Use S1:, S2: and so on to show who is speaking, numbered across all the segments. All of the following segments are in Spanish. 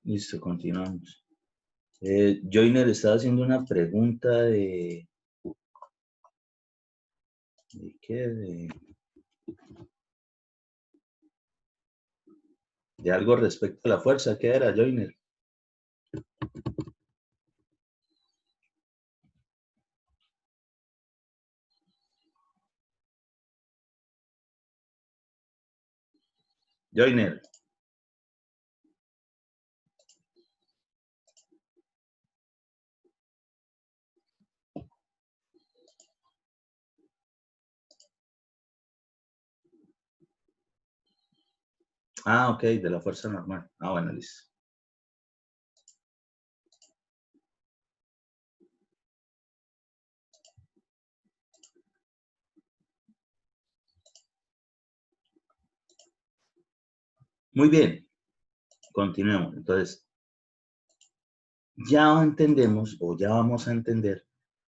S1: Listo, continuamos. Joyner estaba haciendo una pregunta de qué, de algo respecto a la fuerza. ¿Qué era, Joyner? Joyner. Ah, ok, de la fuerza normal. Ah, bueno, listo. Muy bien, continuemos. Entonces, ya entendemos o ya vamos a entender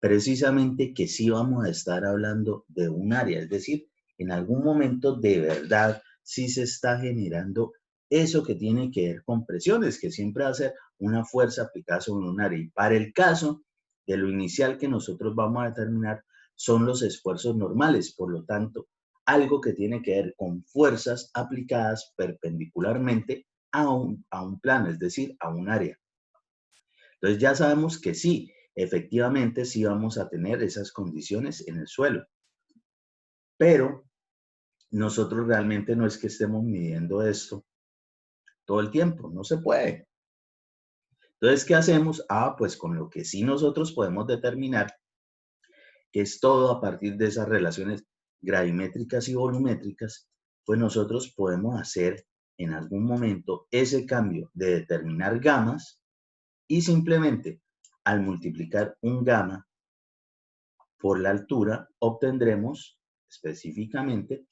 S1: precisamente que sí vamos a estar hablando de un área, es decir, en algún momento de verdad sí se está generando eso que tiene que ver con presiones, que siempre va a ser una fuerza aplicada sobre un área. Y para el caso de lo inicial que nosotros vamos a determinar son los esfuerzos normales, por lo tanto, algo que tiene que ver con fuerzas aplicadas perpendicularmente a un plano, es decir, a un área. Entonces ya sabemos que sí, efectivamente sí vamos a tener esas condiciones en el suelo, pero nosotros realmente no es que estemos midiendo esto todo el tiempo, no se puede. Entonces, ¿qué hacemos? Ah, pues con lo que sí nosotros podemos determinar, que es todo a partir de esas relaciones gravimétricas y volumétricas, pues nosotros podemos hacer en algún momento ese cambio de determinar gamas y simplemente al multiplicar un gamma por la altura obtendremos específicamente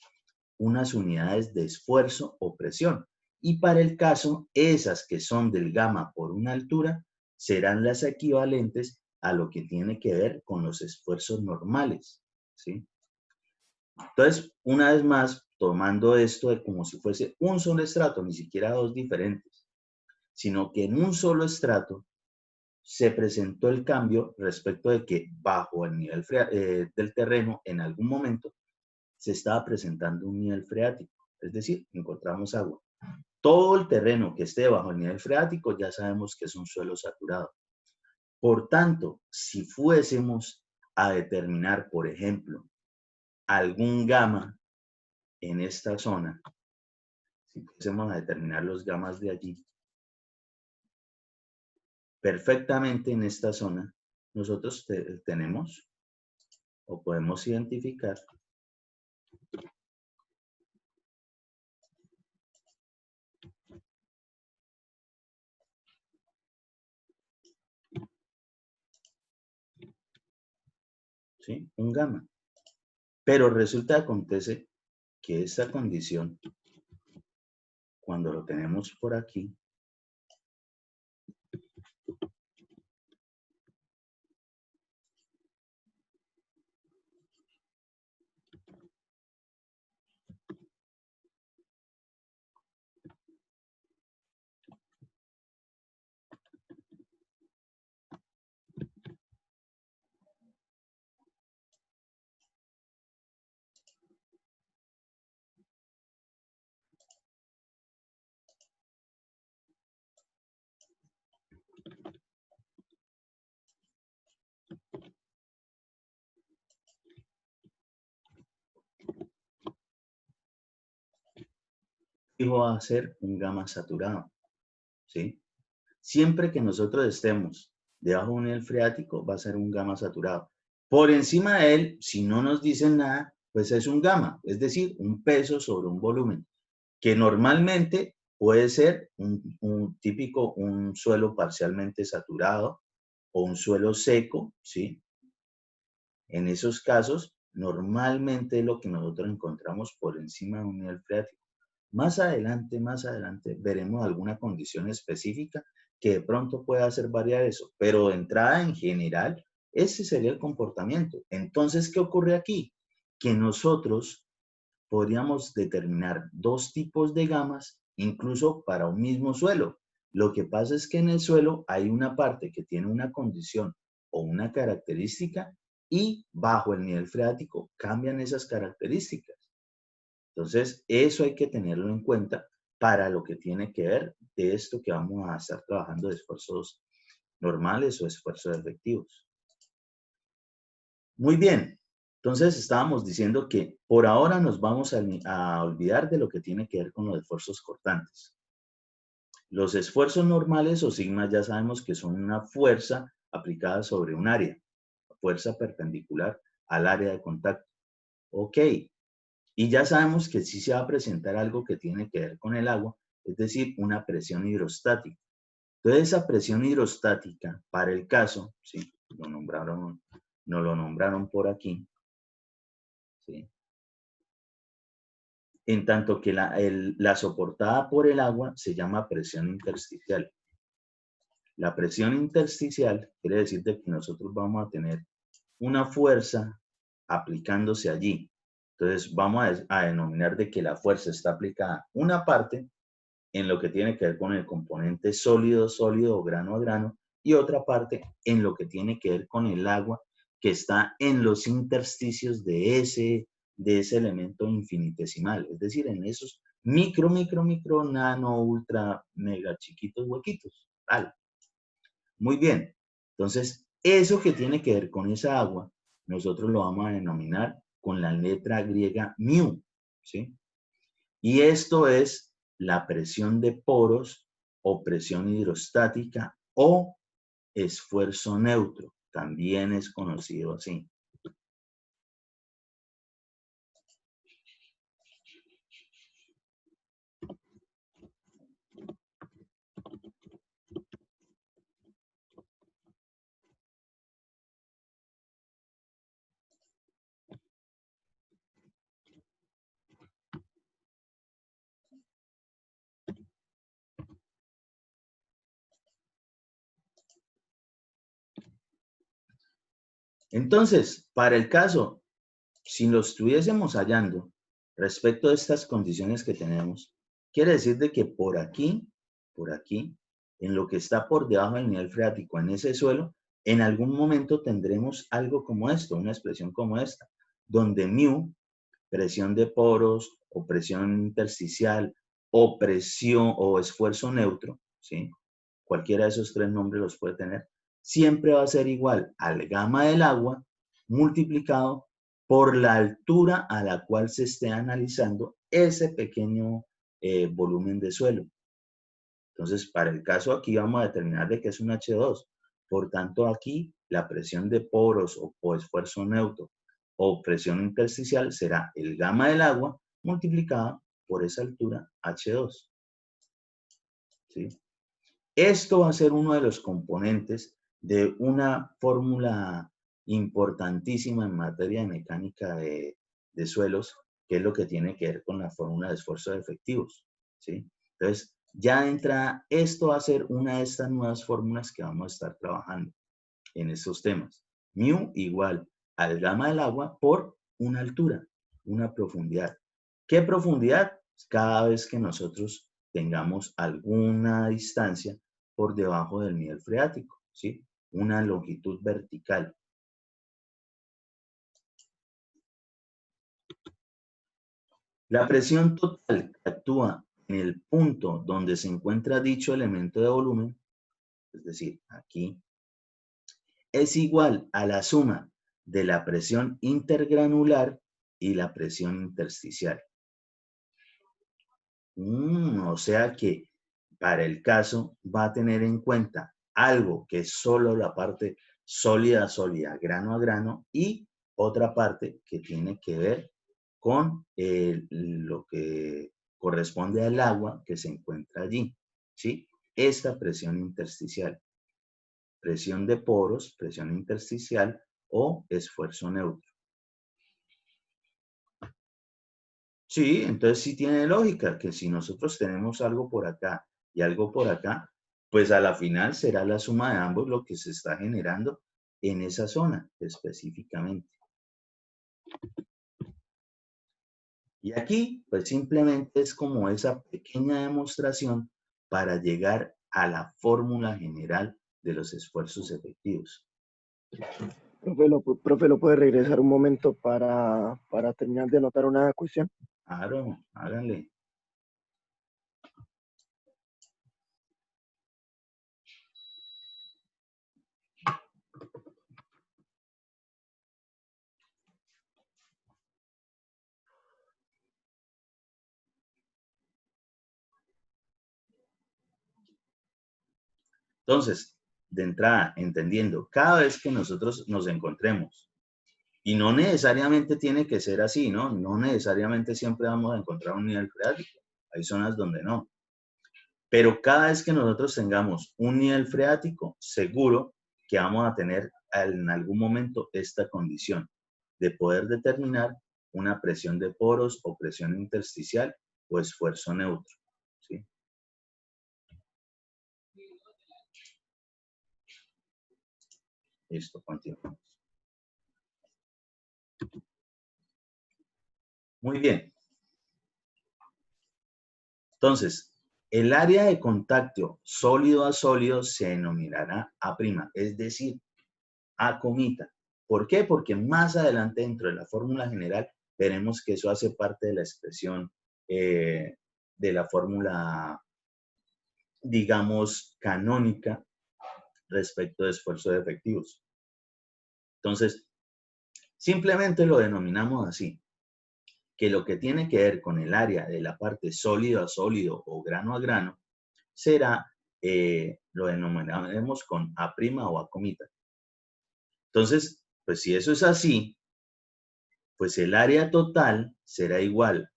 S1: unas unidades de esfuerzo o presión. Y para el caso, esas que son del gamma por una altura serán las equivalentes a lo que tiene que ver con los esfuerzos normales, ¿sí? Entonces, una vez más, tomando esto de como si fuese un solo estrato, ni siquiera dos diferentes, sino que en un solo estrato se presentó el cambio respecto de que bajo el nivel del terreno en algún momento se estaba presentando un nivel freático, es decir, encontramos agua. Todo el terreno que esté bajo el nivel freático ya sabemos que es un suelo saturado. Por tanto, si fuésemos a determinar, por ejemplo, algún gamma en esta zona, si fuésemos a determinar los gamas de allí, perfectamente en esta zona, nosotros tenemos o podemos identificar ¿sí? Un gamma. Pero resulta, acontece que esta condición, cuando lo tenemos por aquí, fijo va a ser un gamma saturado, ¿sí? Siempre que nosotros estemos debajo de un nivel freático, va a ser un gamma saturado. Por encima de él, si no nos dicen nada, pues es un gamma, es decir, un peso sobre un volumen, que normalmente puede ser un típico, un suelo parcialmente saturado o un suelo seco, ¿sí? En esos casos, normalmente lo que nosotros encontramos por encima de un nivel freático. Más adelante veremos alguna condición específica que de pronto pueda hacer variar eso, pero de entrada en general, ese sería el comportamiento. Entonces, ¿qué ocurre aquí? Que nosotros podríamos determinar dos tipos de gamas, incluso para un mismo suelo. Lo que pasa es que en el suelo hay una parte que tiene una condición o una característica y bajo el nivel freático cambian esas características. Entonces, eso hay que tenerlo en cuenta para lo que tiene que ver de esto que vamos a estar trabajando de esfuerzos normales o esfuerzos efectivos. Muy bien. Entonces, estábamos diciendo que por ahora nos vamos a olvidar de lo que tiene que ver con los esfuerzos cortantes. Los esfuerzos normales o sigmas ya sabemos que son una fuerza aplicada sobre un área, fuerza perpendicular al área de contacto. Ok, y ya sabemos que sí se va a presentar algo que tiene que ver con el agua, es decir, una presión hidrostática. Entonces, esa presión hidrostática, para el caso, sí, nos lo nombraron por aquí, ¿sí? En tanto que la soportada por el agua se llama presión intersticial. La presión intersticial quiere decir de que nosotros vamos a tener una fuerza aplicándose allí. Entonces vamos a denominar de que la fuerza está aplicada una parte en lo que tiene que ver con el componente sólido, sólido o grano a grano, y otra parte en lo que tiene que ver con el agua que está en los intersticios de ese elemento infinitesimal, es decir, en esos micro, nano, ultra, mega chiquitos huequitos. Vale. Muy bien. Entonces, eso que tiene que ver con esa agua, nosotros lo vamos a denominar con la letra griega mu, ¿sí? Y esto es la presión de poros o presión hidrostática o esfuerzo neutro, también es conocido así. Entonces, para el caso, si lo estuviésemos hallando respecto a estas condiciones que tenemos, quiere decir de que por aquí, en lo que está por debajo del nivel freático, en ese suelo, en algún momento tendremos algo como esto, una expresión como esta, donde mu, presión de poros o presión intersticial o presión o esfuerzo neutro, ¿sí? Cualquiera de esos tres nombres los puede tener, siempre va a ser igual al gamma del agua multiplicado por la altura a la cual se esté analizando ese pequeño volumen de suelo. Entonces, para el caso aquí vamos a determinar de que es un H2. Por tanto, aquí la presión de poros o esfuerzo neutro o presión intersticial será el gamma del agua multiplicada por esa altura H2. ¿Sí? Esto va a ser uno de los componentes de una fórmula importantísima en materia de mecánica de suelos, que es lo que tiene que ver con la fórmula de esfuerzos efectivos, ¿sí? Entonces, ya entra, esto va a ser una de estas nuevas fórmulas que vamos a estar trabajando en estos temas. Mu igual al gamma del agua por una altura, una profundidad. ¿Qué profundidad? Cada vez que nosotros tengamos alguna distancia por debajo del nivel freático, ¿sí? Una longitud vertical. La presión total que actúa en el punto donde se encuentra dicho elemento de volumen, es decir, aquí, es igual a la suma de la presión intergranular y la presión intersticial. O sea que para el caso va a tener en cuenta algo que es solo la parte sólida, sólida, grano a grano, y otra parte que tiene que ver con lo que corresponde al agua que se encuentra allí, ¿sí? Esta presión intersticial, presión de poros, presión intersticial o esfuerzo neutro. Sí, entonces sí tiene lógica que si nosotros tenemos algo por acá y algo por acá, pues a la final será la suma de ambos lo que se está generando en esa zona específicamente. Y aquí, pues simplemente es como esa pequeña demostración para llegar a la fórmula general de los esfuerzos efectivos.
S2: Profe, ¿lo puede regresar un momento para terminar de anotar una cuestión?
S1: Claro, háganle. Entonces, de entrada, entendiendo, cada vez que nosotros nos encontremos, y no necesariamente tiene que ser así, ¿no? No necesariamente siempre vamos a encontrar un nivel freático. Hay zonas donde no. Pero cada vez que nosotros tengamos un nivel freático, seguro que vamos a tener en algún momento esta condición de poder determinar una presión de poros o presión intersticial o esfuerzo neutro, ¿sí? Listo, continuamos. Muy bien. Entonces, el área de contacto sólido a sólido se denominará A', es decir, A comita. ¿Por qué? Porque más adelante dentro de la fórmula general veremos que eso hace parte de la expresión de la fórmula, digamos, canónica respecto de esfuerzos efectivos. Entonces, simplemente lo denominamos así, que lo que tiene que ver con el área de la parte sólido a sólido o grano a grano será, lo denominaremos con A' o A comita. Entonces, pues si eso es así, pues el área total será igual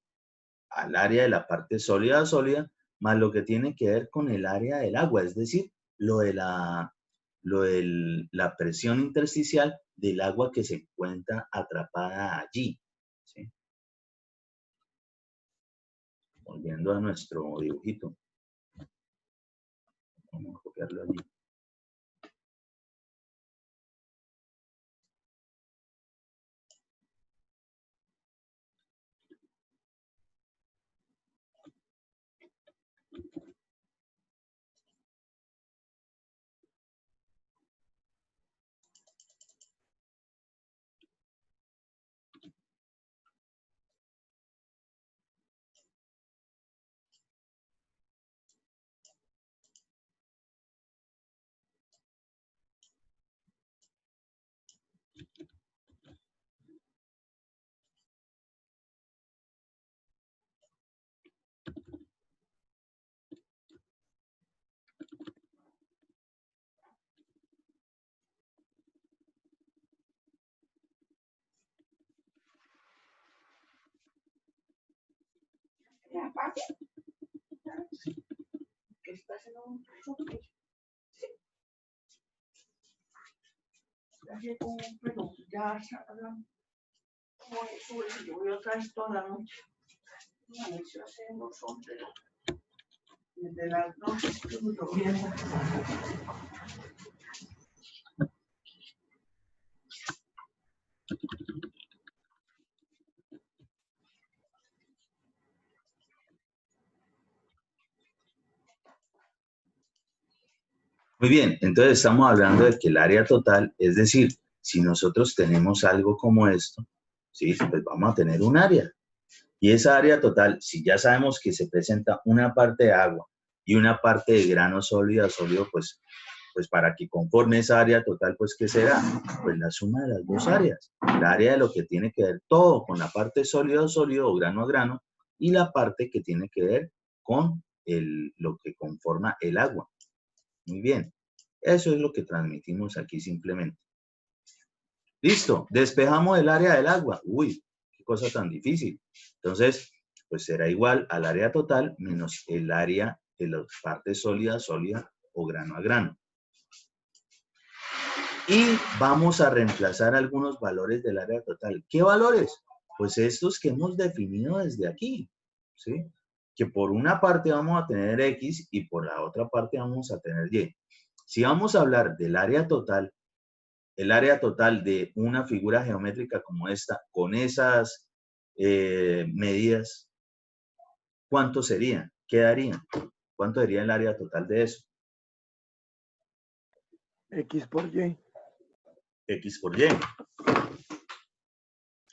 S1: al área de la parte sólida a sólida, más lo que tiene que ver con el área del agua, es decir, lo de la presión intersticial del agua que se encuentra atrapada allí, ¿sí? Volviendo a nuestro dibujito. Vamos a copiarlo allí. Muy bien, entonces estamos hablando de que el área total, es decir, si nosotros tenemos algo como esto, ¿sí? Pues vamos a tener un área. Y esa área total, si ya sabemos que se presenta una parte de agua y una parte de grano sólido a sólido, pues para que conforme esa área total, pues ¿qué será? Pues la suma de las dos áreas. La área de lo que tiene que ver todo con la parte sólido a sólido o grano a grano y la parte que tiene que ver con lo que conforma el agua. Muy bien. Eso es lo que transmitimos aquí simplemente. Listo. Despejamos el área del agua. Uy, qué cosa tan difícil. Entonces, pues será igual al área total menos el área de las partes sólida, sólida o grano a grano. Y vamos a reemplazar algunos valores del área total. ¿Qué valores? Pues estos que hemos definido desde aquí, ¿sí? Que por una parte vamos a tener X y por la otra parte vamos a tener Y. Si vamos a hablar del área total, el área total de una figura geométrica como esta, con esas medidas, ¿cuánto sería? ¿Qué daría? ¿Cuánto sería el área total de eso?
S2: X por Y.
S1: X por Y.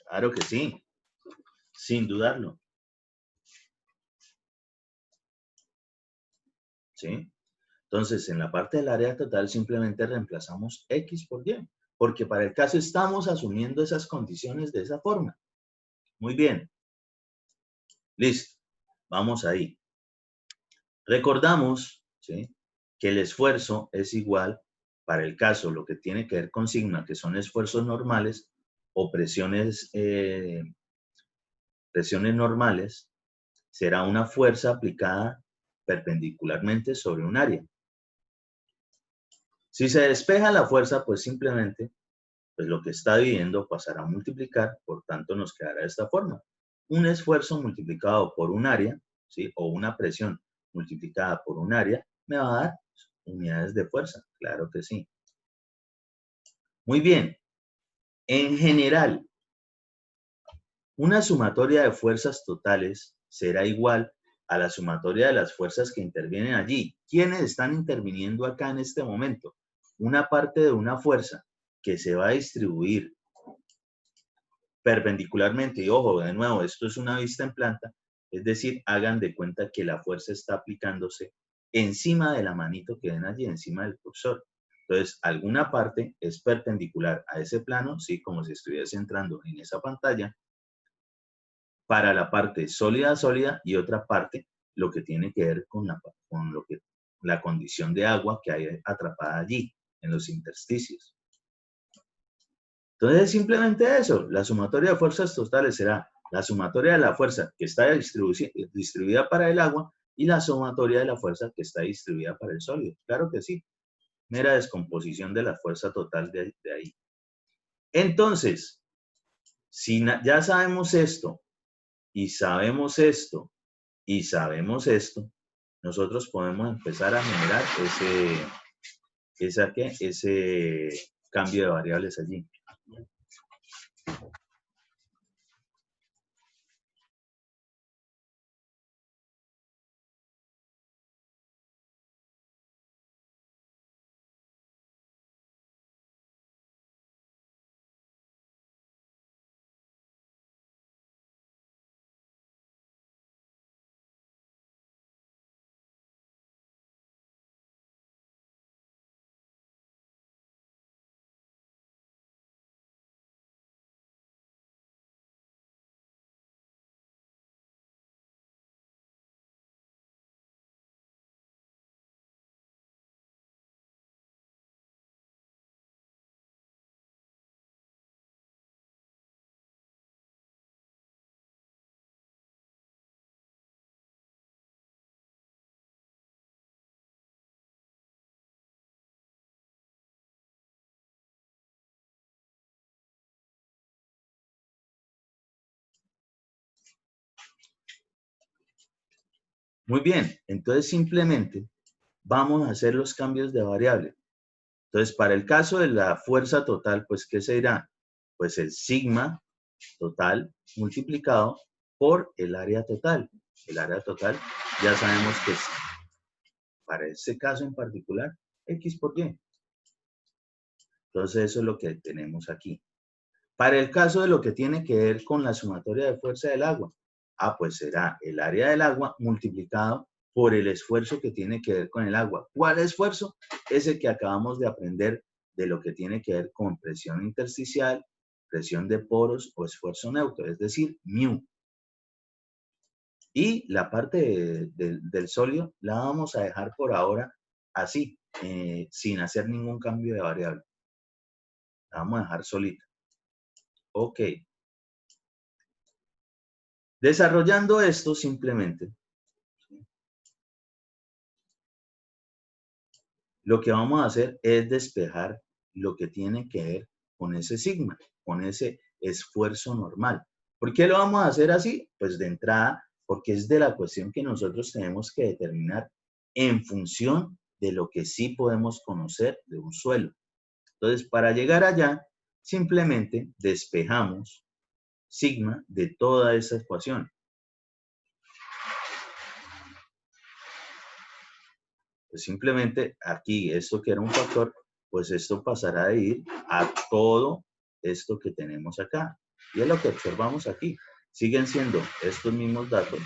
S1: Claro que sí, sin dudarlo. ¿Sí? Entonces, en la parte del área total simplemente reemplazamos X por Y, porque para el caso estamos asumiendo esas condiciones de esa forma. Muy bien. Listo. Vamos ahí. Recordamos, ¿sí?, que el esfuerzo es igual, para el caso, lo que tiene que ver con sigma, que son esfuerzos normales o presiones normales, será una fuerza aplicada perpendicularmente sobre un área. Si se despeja la fuerza, pues simplemente pues lo que está dividiendo pasará a multiplicar, por tanto nos quedará de esta forma. Un esfuerzo multiplicado por un área, ¿sí?, o una presión multiplicada por un área, me va a dar unidades de fuerza, claro que sí. Muy bien, en general, una sumatoria de fuerzas totales será igual a la sumatoria de las fuerzas que intervienen allí. ¿Quiénes están interviniendo acá en este momento? Una parte de una fuerza que se va a distribuir perpendicularmente, y ojo, de nuevo, esto es una vista en planta, es decir, hagan de cuenta que la fuerza está aplicándose encima de la manito que ven allí, encima del cursor. Entonces, alguna parte es perpendicular a ese plano, ¿sí?, como si estuviese entrando en esa pantalla, para la parte sólida, y otra parte lo que tiene que ver con la condición de agua que hay atrapada allí, en los intersticios. Entonces, simplemente eso, la sumatoria de fuerzas totales será la sumatoria de la fuerza que está distribuida para el agua y la sumatoria de la fuerza que está distribuida para el sólido. Claro que sí, mera descomposición de la fuerza total de ahí. Entonces, si ya sabemos esto, y sabemos esto, y sabemos esto, nosotros podemos empezar a generar ese cambio de variables allí. Muy bien, entonces simplemente vamos a hacer los cambios de variable. Entonces, para el caso de la fuerza total, pues, ¿qué será? Pues el sigma total multiplicado por el área total. El área total ya sabemos que es, para ese caso en particular, X por Y. Entonces, eso es lo que tenemos aquí. Para el caso de lo que tiene que ver con la sumatoria de fuerza del agua, pues será el área del agua multiplicado por el esfuerzo que tiene que ver con el agua. ¿Cuál esfuerzo? Ese que acabamos de aprender de lo que tiene que ver con presión intersticial, presión de poros o esfuerzo neutro, es decir, mu. Y la parte del sólido la vamos a dejar por ahora así, sin hacer ningún cambio de variable. La vamos a dejar solita. Ok. Desarrollando esto simplemente, lo que vamos a hacer es despejar lo que tiene que ver con ese sigma, con ese esfuerzo normal. ¿Por qué lo vamos a hacer así? Pues de entrada, porque es de la cuestión que nosotros tenemos que determinar en función de lo que sí podemos conocer de un suelo. Entonces, para llegar allá, simplemente despejamos sigma de toda esa ecuación. Pues simplemente aquí, esto que era un factor, pues esto pasará a ir a todo esto que tenemos acá. Y es lo que observamos aquí. Siguen siendo estos mismos datos.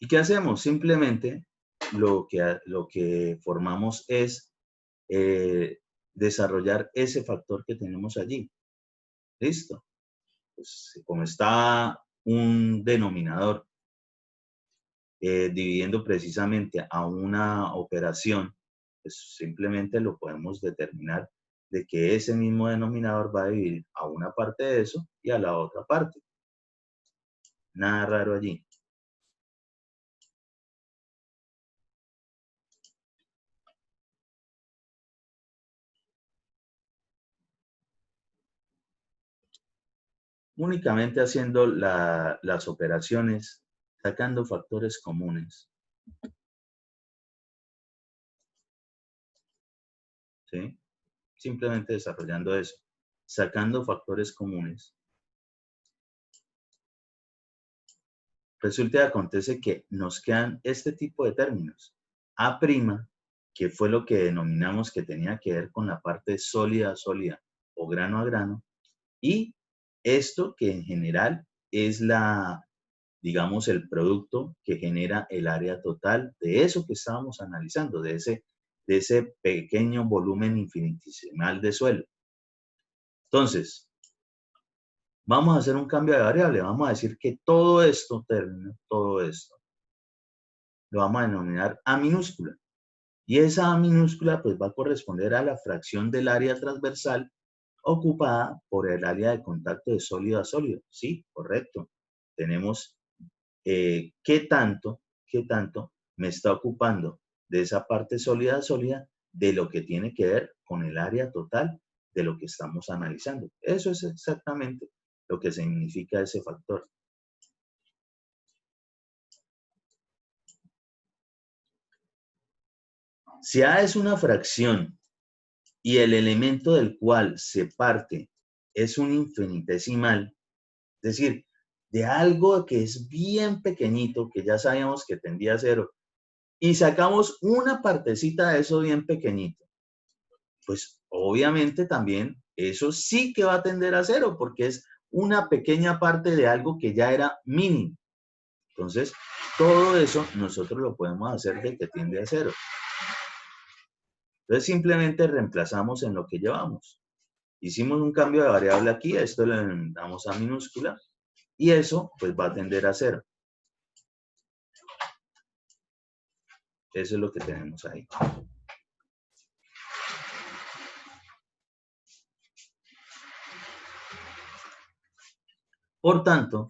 S1: ¿Y qué hacemos? Simplemente lo que formamos es desarrollar ese factor que tenemos allí. ¿Listo? Pues como está un denominador dividiendo precisamente a una operación, pues simplemente lo podemos determinar de que ese mismo denominador va a dividir a una parte de eso y a la otra parte. Nada raro allí. Únicamente haciendo las operaciones, sacando factores comunes. ¿Sí? Simplemente desarrollando eso, sacando factores comunes. Resulta y acontece que nos quedan este tipo de términos. A', que fue lo que denominamos que tenía que ver con la parte sólida a sólida o grano a grano, y esto que en general es digamos, el producto que genera el área total de eso que estábamos analizando, de ese pequeño volumen infinitesimal de suelo. Entonces, vamos a hacer un cambio de variable. Vamos a decir que todo esto, todo esto, lo vamos a denominar A minúscula. Y esa A minúscula pues va a corresponder a la fracción del área transversal ocupada por el área de contacto de sólido a sólido. Sí, correcto. Tenemos qué tanto me está ocupando de esa parte sólida a sólida de lo que tiene que ver con el área total de lo que estamos analizando. Eso es exactamente lo que significa ese factor. Si A es una fracción y el elemento del cual se parte es un infinitesimal, es decir, de algo que es bien pequeñito, que ya sabíamos que tendía a cero, y sacamos una partecita de eso bien pequeñito, pues obviamente también eso sí que va a tender a cero, porque es una pequeña parte de algo que ya era mínimo. Entonces, todo eso nosotros lo podemos hacer de que tiende a cero. Entonces, simplemente reemplazamos en lo que llevamos. Hicimos un cambio de variable aquí, a esto le damos A minúscula, y eso pues va a tender a cero. Eso es lo que tenemos ahí. Por tanto,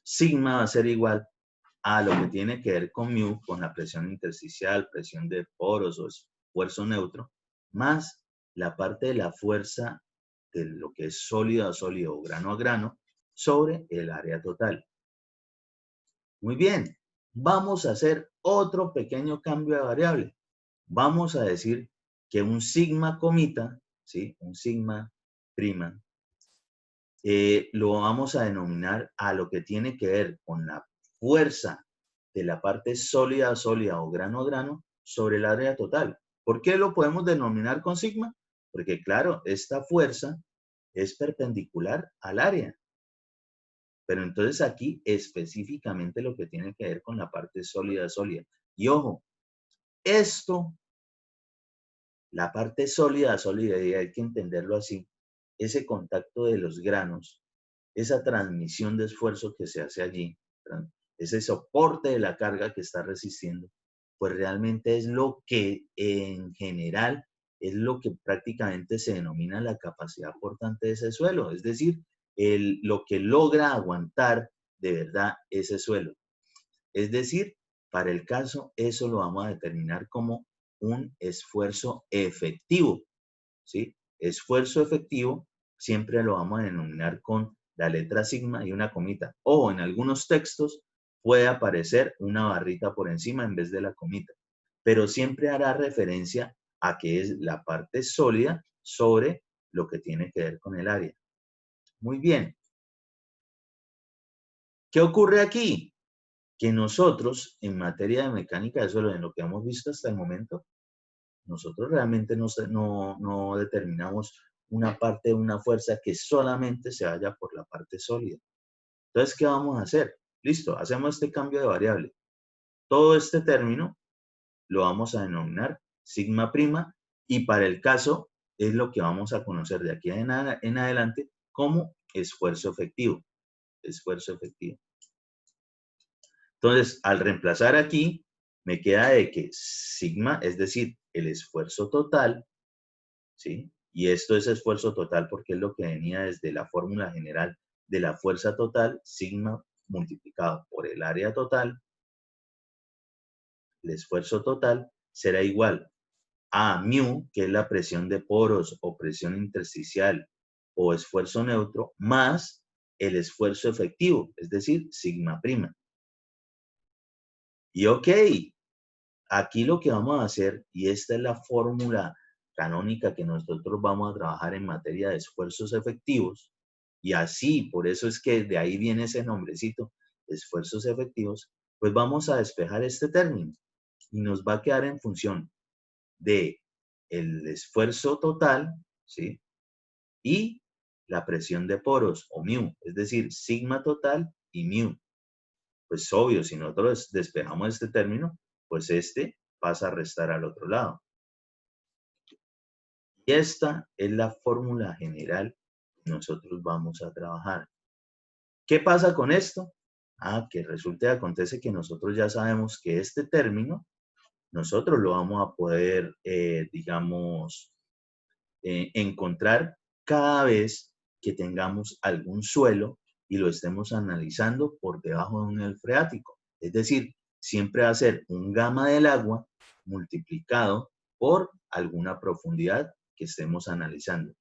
S1: sigma va a ser igual a lo que tiene que ver con mu, con la presión intersticial, presión de poros o esfuerzo neutro, más la parte de la fuerza de lo que es sólido a sólido o grano a grano sobre el área total. Muy bien, vamos a hacer otro pequeño cambio de variable. Vamos a decir que un sigma comita, ¿sí? Un sigma prima, lo vamos a denominar a lo que tiene que ver con la fuerza de la parte sólida a sólida o grano a grano sobre el área total. ¿Por qué lo podemos denominar con sigma? Porque claro, esta fuerza es perpendicular al área. Pero entonces aquí específicamente lo que tiene que ver con la parte sólida a sólida. Y ojo, esto, la parte sólida a sólida, y hay que entenderlo así, ese contacto de los granos, esa transmisión de esfuerzo que se hace allí, ese soporte de la carga que está resistiendo, pues realmente es lo que en general es lo que prácticamente se denomina la capacidad portante de ese suelo, es decir, lo que logra aguantar de verdad ese suelo. Es decir, para el caso, eso lo vamos a determinar como un esfuerzo efectivo, ¿sí? Esfuerzo efectivo siempre lo vamos a denominar con la letra sigma y una comita. O en algunos textos puede aparecer una barrita por encima en vez de la comita, pero siempre hará referencia a que es la parte sólida sobre lo que tiene que ver con el área. Muy bien. ¿Qué ocurre aquí? Que nosotros, en materia de mecánica de suelo, en lo que hemos visto hasta el momento, nosotros realmente no determinamos una parte de una fuerza que solamente se vaya por la parte sólida. Entonces, ¿qué vamos a hacer? Listo, hacemos este cambio de variable. Todo este término lo vamos a denominar sigma prima y para el caso es lo que vamos a conocer de aquí en adelante como esfuerzo efectivo. Esfuerzo efectivo. Entonces, al reemplazar aquí, me queda de que sigma, es decir, el esfuerzo total, ¿sí? Y esto es esfuerzo total porque es lo que venía desde la fórmula general de la fuerza total, sigma multiplicado por el área total, el esfuerzo total será igual a mu, que es la presión de poros o presión intersticial o esfuerzo neutro, más el esfuerzo efectivo, es decir, sigma prima. Y ok, aquí lo que vamos a hacer, y esta es la fórmula canónica que nosotros vamos a trabajar en materia de esfuerzos efectivos, y así, por eso es que de ahí viene ese nombrecito, esfuerzos efectivos, pues vamos a despejar este término y nos va a quedar en función de el esfuerzo total, ¿sí? Y la presión de poros, o mu, es decir, sigma total y mu. Pues obvio, si nosotros despejamos este término, pues este pasa a restar al otro lado. Y esta es la fórmula general que nosotros vamos a trabajar. ¿Qué pasa con esto? Que resulta y acontece que nosotros ya sabemos que este término, nosotros lo vamos a poder, digamos, encontrar cada vez que tengamos algún suelo y lo estemos analizando por debajo de un nivel freático. Es decir, siempre va a ser un gamma del agua multiplicado por alguna profundidad que estemos analizando.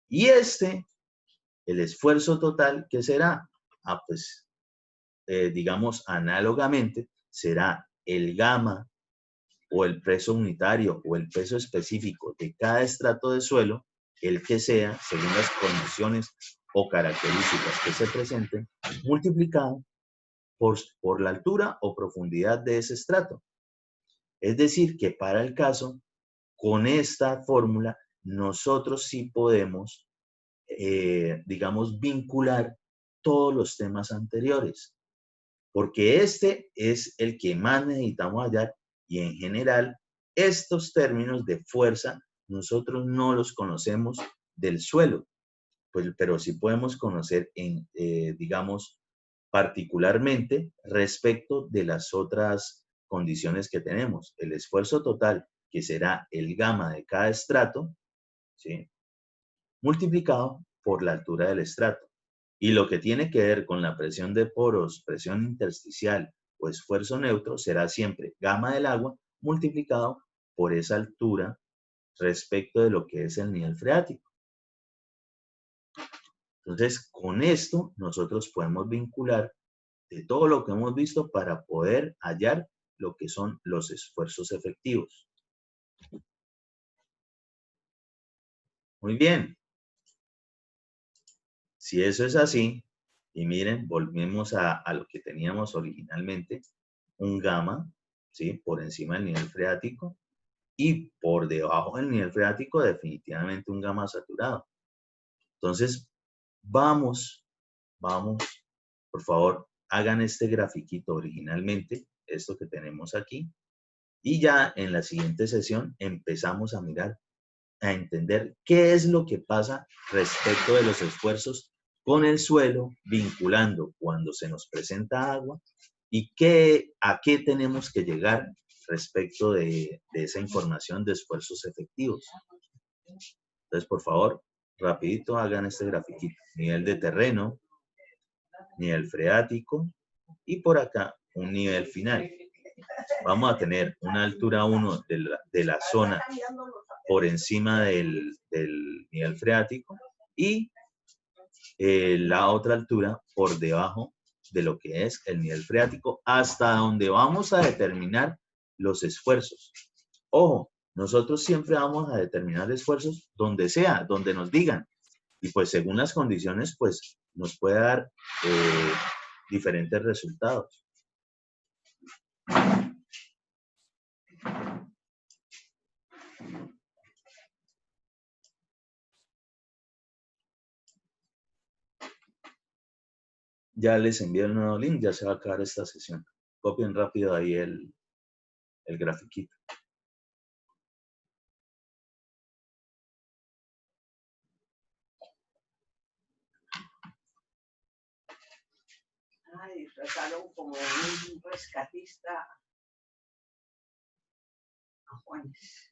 S1: Y el esfuerzo total, ¿qué será? Pues, digamos, análogamente, será el gamma o el peso unitario o el peso específico de cada estrato de suelo, el que sea, según las condiciones o características que se presenten, multiplicado por la altura o profundidad de ese estrato. Es decir, que para el caso, con esta fórmula, nosotros sí podemos, digamos, vincular todos los temas anteriores, porque este es el que más necesitamos hallar y en general estos términos de fuerza nosotros no los conocemos del suelo, pues, pero sí podemos conocer, digamos, particularmente respecto de las otras condiciones que tenemos. El esfuerzo total, que será el gamma de cada estrato, ¿sí? Multiplicado por la altura del estrato. Y lo que tiene que ver con la presión de poros, presión intersticial o esfuerzo neutro será siempre gamma del agua multiplicado por esa altura respecto de lo que es el nivel freático. Entonces, con esto nosotros podemos vincular de todo lo que hemos visto para poder hallar lo que son los esfuerzos efectivos. Muy bien. Si eso es así, y miren, volvemos a lo que teníamos originalmente, un gamma, ¿sí? Por encima del nivel freático y por debajo del nivel freático definitivamente un gamma saturado. Entonces, vamos, por favor, hagan este grafiquito originalmente, esto que tenemos aquí, y ya en la siguiente sesión empezamos a mirar, a entender qué es lo que pasa respecto de los esfuerzos con el suelo, vinculando cuando se nos presenta agua y a qué tenemos que llegar respecto de esa información de esfuerzos efectivos. Entonces, por favor, rapidito hagan este grafiquito. Nivel de terreno, nivel freático y por acá un nivel final. Vamos a tener una altura 1 de la zona por encima del nivel freático y la otra altura por debajo de lo que es el nivel freático, hasta donde vamos a determinar los esfuerzos. Ojo, nosotros siempre vamos a determinar esfuerzos donde sea, donde nos digan. Y pues según las condiciones, pues nos puede dar diferentes resultados. Ya les envié el nuevo link, ya se va a acabar esta sesión. Copien rápido ahí el grafiquito.
S3: Ay, trataron como un rescatista a Juanes.